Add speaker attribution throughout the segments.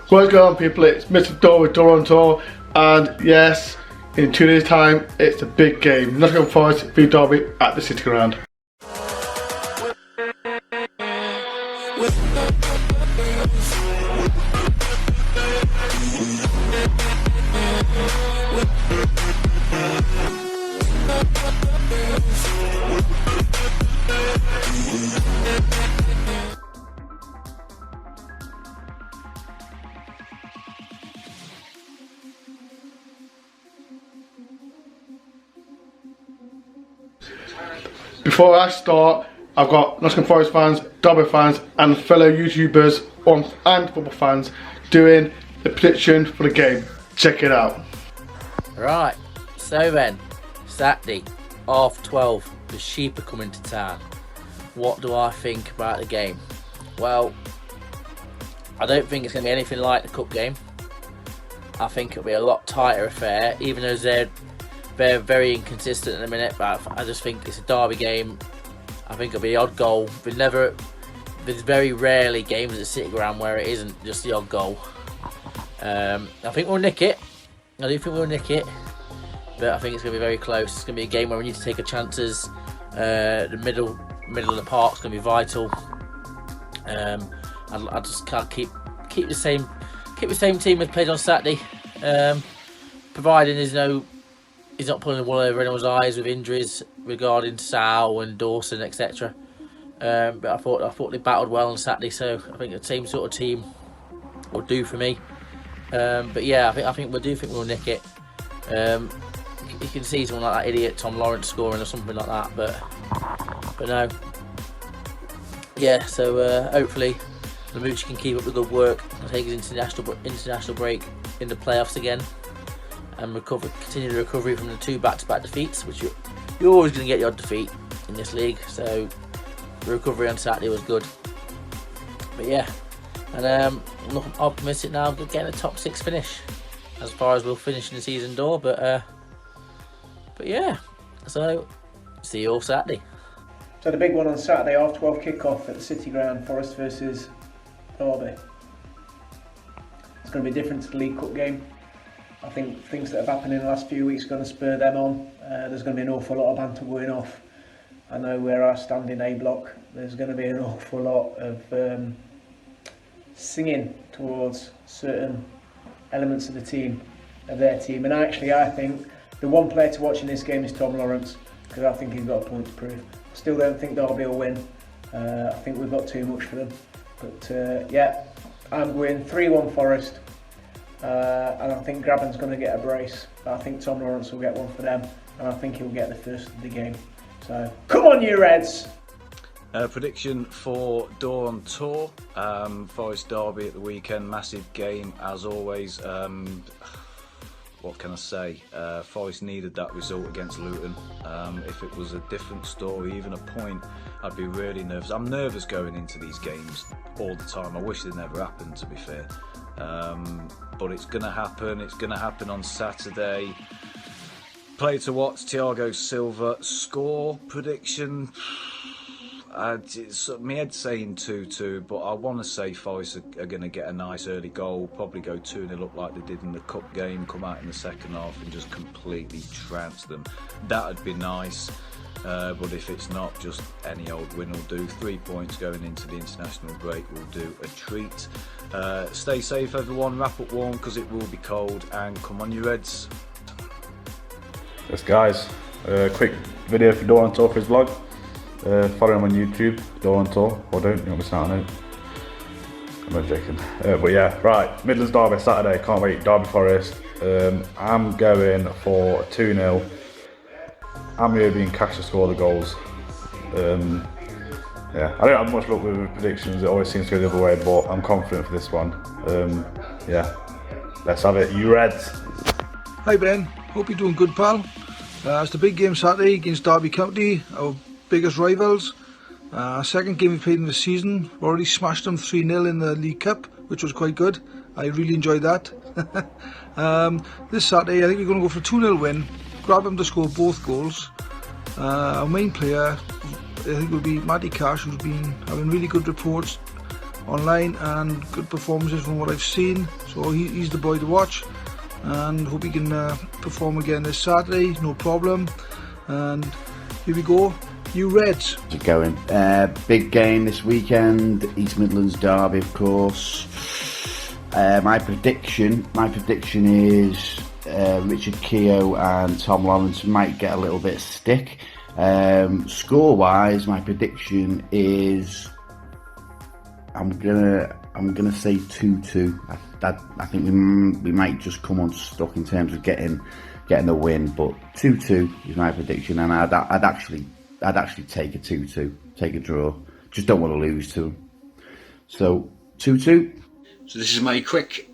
Speaker 1: What's going on, people? It's Mr. Dore with Dore on Tour, and yes, in 2 days' time, it's a big game. Nottingham Forest v Derby at the City Ground. Before I start, I've got Nottingham Forest fans, Derby fans and fellow YouTubers and football fans doing the prediction for the game. Check it out.
Speaker 2: Right, so then, Saturday, 12:30, the sheep are coming to town. What do I think about the game? Well, I don't think it's going to be anything like the cup game. I think it'll be a lot tighter affair, even though they're very inconsistent at the minute, but I just think it's a derby game. I think it'll be the odd goal. There's very rarely games at the City Ground where it isn't just the odd goal. I think we'll nick it. I do think we'll nick it, but I think it's going to be very close. It's going to be a game where we need to take our chances. The middle of the park's going to be vital. I just can't keep the same team as played on Saturday, providing he's not pulling the wool over anyone's eyes with injuries regarding Sal and Dawson, etc. But I thought they battled well on Saturday, so I think the same sort of team will do for me. But yeah, I think we'll nick it. You can see someone like that idiot Tom Lawrence scoring or something like that, but no. Yeah, so hopefully the Mooch can keep up the good work and take his international break in the playoffs again, and continue the recovery from the 2 back-to-back defeats, which you're always going to get your defeat in this league. So the recovery on Saturday was good. But yeah, and I'm looking optimistic now of getting a top 6 finish, as far as we'll finish in the season door. But yeah, so see you all Saturday.
Speaker 3: So the big one on Saturday, 12:30 kick-off at the City Ground, Forest versus Derby. It's going to be different to the League Cup game. I think things that have happened in the last few weeks are going to spur them on. There's going to be an awful lot of banter going off. I know where I stand in A block. There's going to be an awful lot of singing towards certain elements of the team, of their team. And actually, I think the one player to watch in this game is Tom Lawrence, because I think he's got a point to prove. I still don't think Derby will win. I think we've got too much for them. But yeah, I'm going 3-1 Forest. And I think Grabben's going to get a brace, but I think Tom Lawrence will get one for them, and I think he'll get the first of the game. So come on, you Reds!
Speaker 4: Prediction for Dore on Tour, Forest Derby at the weekend, massive game as always. What can I say? Forest needed that result against Luton. If it was a different story, even a point, I'd be really nervous. I'm nervous going into these games all the time. I wish it never happened, to be fair. But it's going to happen. It's going to happen on Saturday. Play to watch, Thiago Silva. Score prediction, my head's saying 2-2, but I want to say Forest are going to get a nice early goal, probably go 2-0 up like they did in the cup game, come out in the second half and just completely trance them. That would be nice. But if it's not, just any old win will do. 3 points going into the international break will do a treat. Stay safe, everyone. Wrap up warm because it will be cold. And come on, you Reds.
Speaker 5: Yes, guys. Quick video for Dore on Tour for his vlog. Follow him on YouTube, Dore on Tour. Or don't, you'll miss out on it. I'm not joking. But yeah, right. Midlands Derby Saturday. Can't wait. Derby Forest. I'm going for 2-0. I'm really being Cash to score the goals. Yeah, I don't have much luck with predictions. It always seems to go the other way, but I'm confident for this one. Yeah, let's have it. You Reds.
Speaker 6: Hi Ben, hope you're doing good, pal. It's the big game Saturday against Derby County, our biggest rivals. Second game we played in the season. We already smashed them 3-0 in the League Cup, which was quite good. I really enjoyed that. This Saturday, I think we're going to go for a 2-0 win. Grab him to score both goals. Our main player, I think, will be Matty Cash, who's been having really good reports online and good performances from what I've seen. So he's the boy to watch, and hope he can perform again this Saturday, no problem. And here we go, you Reds.
Speaker 7: How's it going? Big game this weekend, East Midlands derby, of course. My prediction is Richard Keogh and Tom Lawrence might get a little bit of stick. Score-wise, my prediction is I'm gonna say 2-2. I think we might just come unstuck in terms of getting the win, but 2-2 is my prediction, and I'd actually take a 2-2, take a draw. Just don't want to lose to them. So 2-2.
Speaker 8: So this is my quick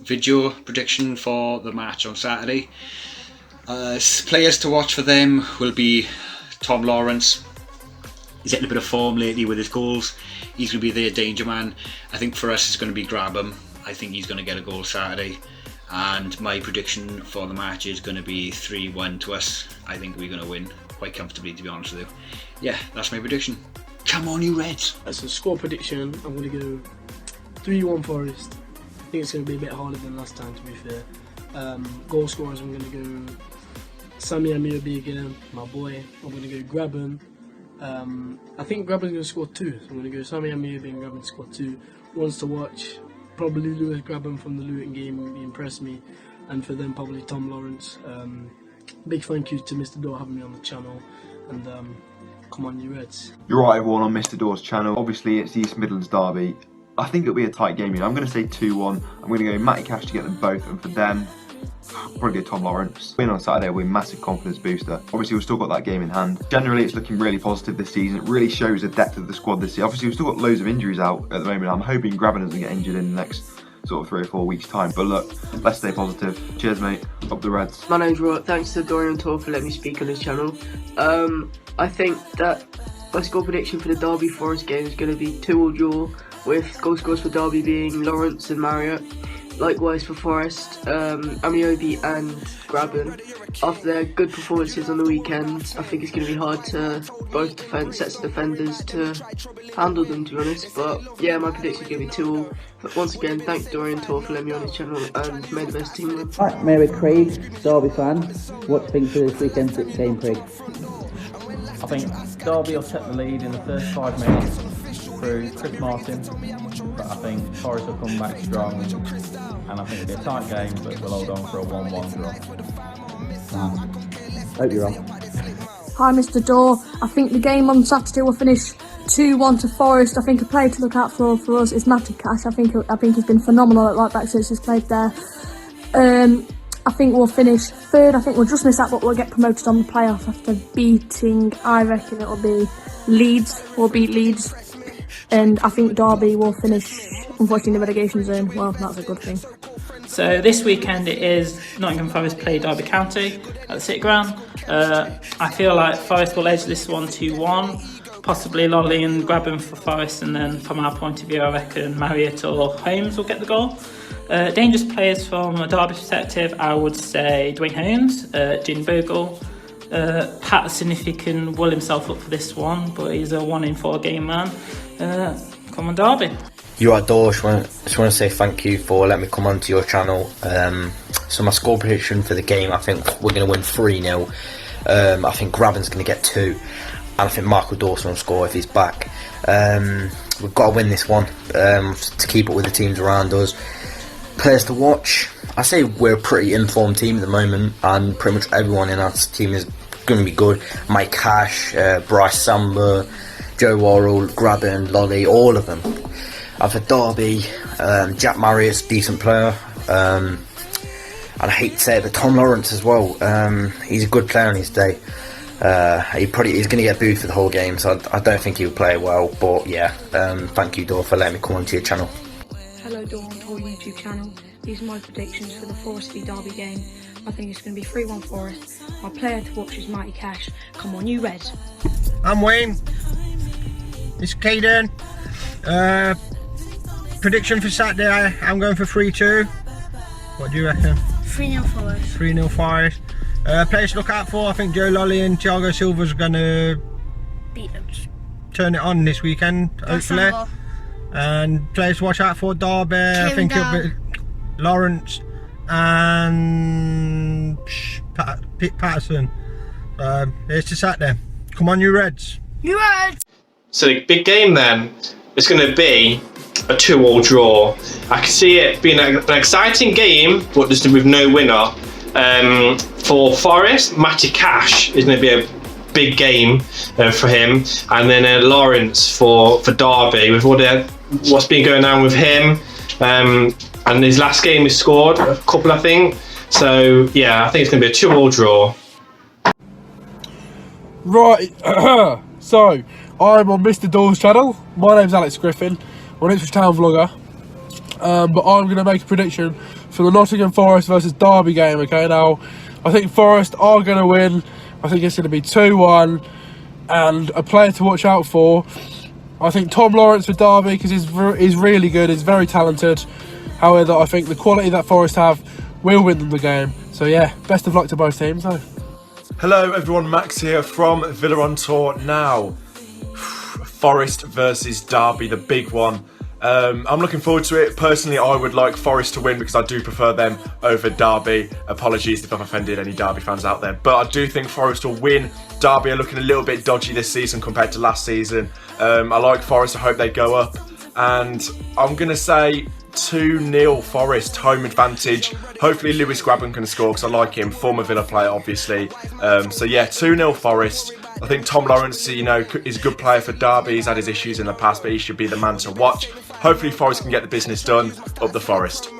Speaker 8: video prediction for the match on Saturday. Players to watch for them will be Tom Lawrence. He's hitting a bit of form lately with his goals. He's going to be their danger man. I think for us it's going to be Grabham. I think he's going to get a goal Saturday. And my prediction for the match is going to be 3-1 to us. I think we're going to win quite comfortably, to be honest with you. Yeah, that's my prediction. Come on, you Reds!
Speaker 9: As a score prediction, I'm going to go 3-1 Forest. I think it's going to be a bit harder than last time, to be fair. Goal scorers, I'm going to go Sammy Amirbi again, my boy. I'm going to go Grabham. I think Grabham's going to score 2, so I'm going to go Sammy Amirbi and Grabham to score 2. Ones to watch, probably Lewis Grabham from the Luton game, he impressed me. And for them, probably Tom Lawrence. Big thank you to Mr. Dore having me on the channel. And come on, you Reds.
Speaker 10: You're right, everyone, on Mr. Dore's channel. Obviously, it's the East Midlands derby. I think it'll be a tight game. I'm going to say 2-1. I'm going to go Matty Cash to get them both, and for them, probably go Tom Lawrence. Win on Saturday will be a massive confidence booster. Obviously, we've still got that game in hand. Generally, it's looking really positive this season. It really shows the depth of the squad this year. Obviously, we've still got loads of injuries out at the moment. I'm hoping Grabham doesn't get injured in the next sort of 3 or 4 weeks' time. But look, let's stay positive. Cheers, mate. Up the Reds.
Speaker 11: My name's Roy. Thanks to Dore on Tour for letting me speak on his channel. I think that my score prediction for the Derby Forest game is going to be 2-2 draw, with goal scorers for Derby being Lawrence and Marriott. Likewise for Forest, Amiobi and Grabham. After their good performances on the weekend, I think it's going to be hard to both sets of defenders to handle them, to be honest. But yeah, my prediction is going to be 2-2. But once again, thanks Dore and Tour for letting me on his channel, and may the best team win.
Speaker 12: Right, Mary Craig, Derby fan. What do you think for this weekend's game, Craig?
Speaker 13: I think Derby will take the lead in the first 5 minutes through Chris Martin, but I think Forest will come back strong, and I think it'll be a tight game, but we'll hold on for a 1-1 draw.
Speaker 12: Hope you're wrong.
Speaker 14: Hi Mr. Dore, I think the game on Saturday will finish 2-1 to Forest. I think a player to look out for us is Matty Cash. I think he's been phenomenal at right back since he's played there. I think we'll finish 3rd. I think we'll just miss out, but we'll get promoted on the playoff after beating, I reckon it'll be Leeds. We'll beat Leeds. And I think Derby will finish, unfortunately, in the relegation zone. Well, that's a good thing.
Speaker 15: So this weekend it is Nottingham Forest play Derby County at the City Ground. I feel like Forest will edge this one 2-1. Possibly Lolly and Grabham for Forest, and then from our point of view, I reckon Marriott or Holmes will get the goal. Dangerous players from a Derby perspective, I would say Dwayne Holmes, Gene Bogle, Patterson if he can will himself up for this one, but he's a 1 in 4 game man. Come on Derby.
Speaker 16: You are Dore. I just want to say thank you for letting me come onto your channel. So my score prediction for the game, I think we're going to win 3-0. I think Grabham's going to get 2, and I think Michael Dawson will score if he's back. We've got to win this one to keep up with the teams around us. Players to watch, I say we're a pretty informed team at the moment, and pretty much everyone in our team is going to be good. Mike Cash, Bryce Samba, Joe Worrell, Grabham, Lolly, all of them. And for Derby, Jack Marriott's a decent player, and I hate to say it, but Tom Lawrence as well. He's a good player on his day. He's going to get booed for the whole game, so I don't think he'll play well. But yeah, thank you, Dore, for letting me come onto your channel.
Speaker 14: Hello, Dore on Tour YouTube channel. These are my predictions for the Forest v Derby game. I think it's going to be 3-1 Forest. My player to watch is Matty Cash. Come on, you Reds.
Speaker 17: I'm Wayne. It's CAIDEN. Prediction for Saturday, I'm going for 3-2. What do you reckon?
Speaker 18: 3-0 Forest.
Speaker 17: 3-0 Forest. Players to look out for, I think Joe Lolly and Thiago Silva's going to
Speaker 18: beat them.
Speaker 17: Turn it on this weekend, hopefully. And players to watch out for Derby, I think it'll be Lawrence and Patterson. Here's to Saturday. Come on, you Reds.
Speaker 18: You Reds! So the big game then is going to be a 2-2 draw. I can see it being an exciting game, but just with no winner. For Forest, Matty Cash is going to be a big game for him, and then Lawrence for Derby with what's been going on with him. And his last game he scored a couple, I think. So yeah, I think it's going to be a 2-2 draw.
Speaker 19: Right, so I'm on Mr. Dore's channel. My name's Alex Griffin. I'm an Ipswich Town vlogger. But I'm going to make a prediction for the Nottingham Forest versus Derby game. Okay, now I think Forest are going to win. I think it's going to be 2-1, and a player to watch out for, I think Tom Lawrence for Derby, because he's really good, he's very talented. However, I think the quality that Forest have will win them the game. So yeah, best of luck to both teams though.
Speaker 20: Hello everyone, Max here from Villa on Tour now. Forest versus Derby, the big one. I'm looking forward to it. Personally, I would like Forest to win because I do prefer them over Derby. Apologies if I've offended any Derby fans out there. But I do think Forest will win. Derby are looking a little bit dodgy this season compared to last season. I like Forest, I hope they go up. And I'm going to say 2-0 Forest, home advantage. Hopefully Lewis Grabban can score because I like him, former Villa player obviously. So yeah, 2-0 Forest. I think Tom Lawrence, you know, is a good player for Derby. He's had his issues in the past, but he should be the man to watch. Hopefully Forest can get the business done. Up the Forest.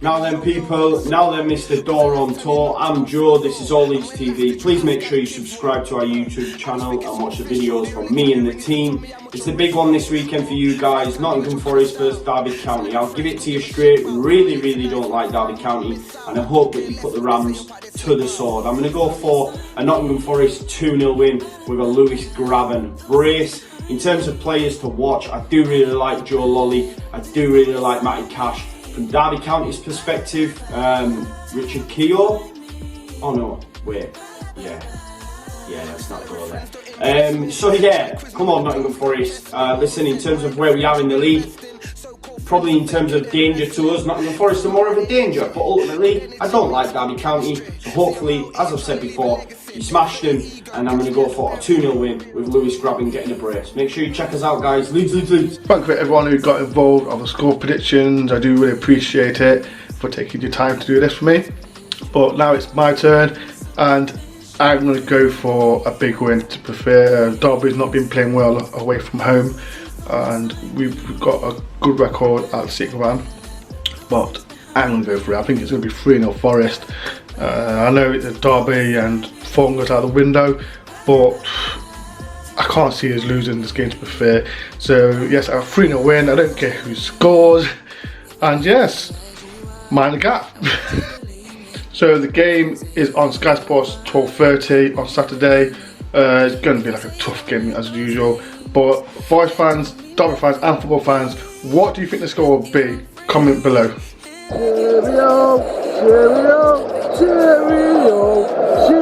Speaker 21: Now then people, now then Mr. Dore on Tour, I'm Joe, this is All Leeds TV. Please make sure you subscribe to our YouTube channel and watch the videos from me and the team. It's the big one this weekend for you guys, Nottingham Forest versus Derby County. I'll give it to you straight, really don't like Derby County, and I hope that you put the Rams to the sword. I'm going to go for a Nottingham Forest 2-0 win with a Lewis Grabban brace. In terms of players to watch, I do really like Joe Lolly, I do really like Matty Cash. From Derby County's perspective, Richard Keogh. Oh no, wait, yeah, let's not go there. So yeah, come on Nottingham Forest. Listen, in terms of where we are in the league, probably in terms of danger to us, Nottingham Forest are more of a danger, but ultimately, I don't like Derby County, so hopefully, as I've said before, you smashed them, and I'm going to go for a 2-0 win with Lewis Grabban getting a brace. Make sure you check us out, guys. Leeds.
Speaker 1: Thank you for everyone who got involved on the score predictions. I do really appreciate it for taking your time to do this for me. But now it's my turn, and I'm going to go for a big win. To prefer, Derby's not been playing well away from home, and we've got a good record at City Ground. But I'm going to go for it. I think it's going to be 3-0 Forest. I know it's a Derby and form goes out the window, but I can't see us losing this game, to be fair. So yes, a 3-0 win. I don't care who scores, and yes, mind the gap. So the game is on Sky Sports 12:30 on Saturday. It's going to be like a tough game as usual. But Forest fans, Derby fans, and football fans, what do you think the score will be? Comment below.
Speaker 19: Cheerio, cheerio, cheerio, cheerio.